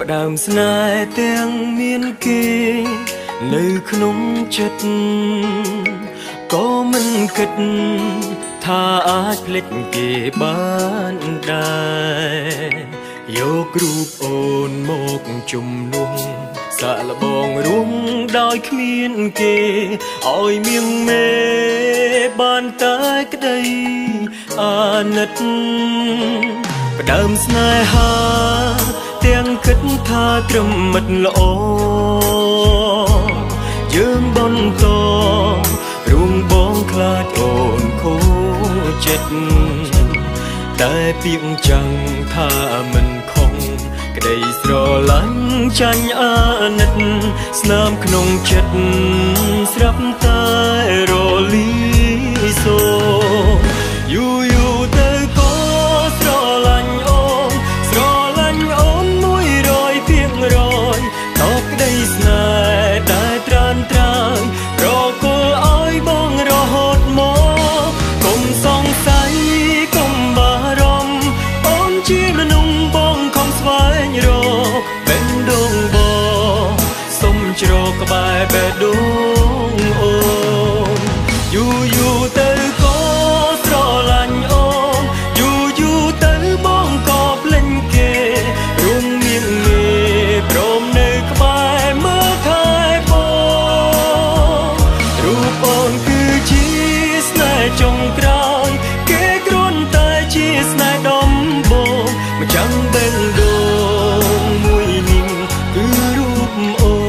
ផ្ដើមស្នេហ៍ទាំងមានគេនៅក្នុងចិត្តក៏មិនគិតថាអាចភ្លេចគេបានដែរយករូបអូនមកជំនួសសាក់លបងរួមដោយគ្មានគេឲ្យមៀងមេបានតែក្តីអាណិតផ្ដើមស្នេហាទាំងគិតថាត្រឹមមិត្តល្អយើងបន្តរួងបងខ្លាចអូនខូចចិត្តតែពាក្យចាំងថាមិនខុសក្តីស្រឡាញ់ចាញ់អាណិតស្នាមក្នុងចិត្តស្រាប់តែរលីសូយូរទៅក៏ស្រឡាញ់អូន100%តបក្តីស្នេហ៍ដែលត្រានត្រើយប្រគល់ឲ្យបងរហូតមកកុំសង្ស័យកុំបារម្ភអូនជាមនុស្សបងខំស្វែងរកបេះដូងបងសុំជ្រកក្បែរបេះដូងអូនយូរទៅក៏ស្រឡាញ់អូនយូរទៅបងក៏ភ្លេចគេរួមមានមេព្រមនៅក្បែរមើលថែបងរូបអូនគឺជាស្នេហ៍ចុងក្រោយគេគ្រាន់តែជាស្នេហ៍ដំបូងមិនចាំបេះដូងមួយនេះគឺរូបអូន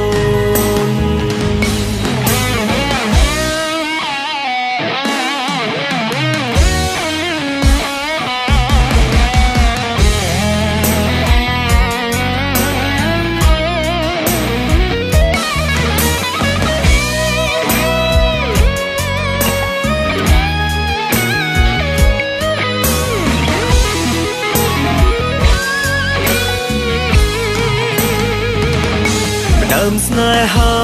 ដើមស្នេហា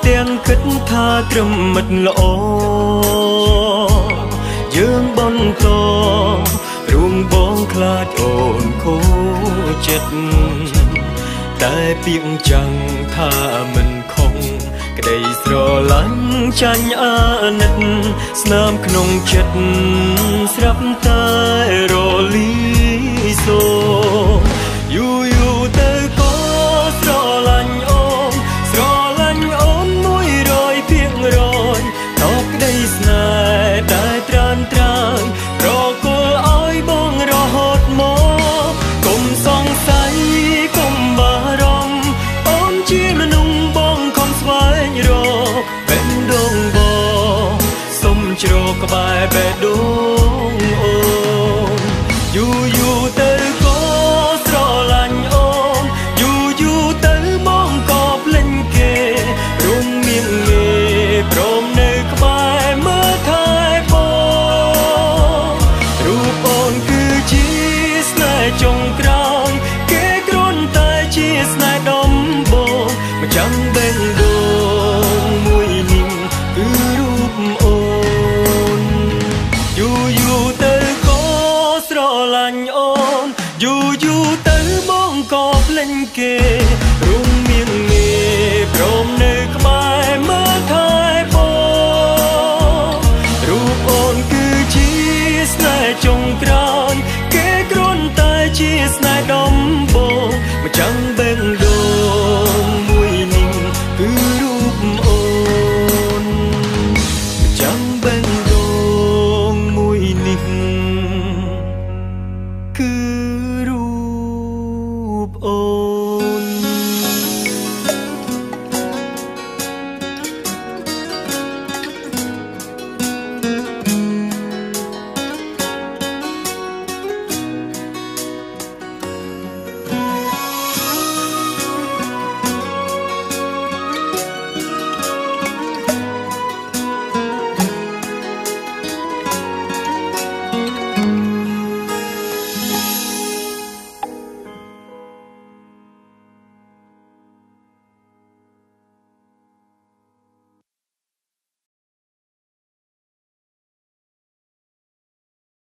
ទាំងគិតថាត្រឹមមិត្តល្អយើងបន្តរួងបងខ្លាចអូនខូចចិត្តតែពាក្យចាំងថាមិនខុសក្តីស្រឡាញ់ចាញ់អាណិតស្នាមក្នុងចិត្តស្រាប់តែរលីសូយូរទៅក៏ស្រឡាញ់អូន100%តបក្តីស្នេហ៍ដែលត្រានត្រើយប្រគល់ឲ្យបងរហូតមកកុំសង្ស័យកុំបារម្ភអូនជាមនុស្សបងខំស្វែងរកបេះដូងបងសុំជ្រកក្បែរបេះដូងអូនយូរទៅក៏ស្រឡាញ់អូនយូរទៅបងក៏ភ្លេចគេរួមមានមេព្រមនៅក្បែរមើលថែបងរូបអូនគឺជាស្នេហ៍ចុងក្រោយគេគ្រាន់តែជាស្នេហ៍ដំបូងមិនចាំបេះ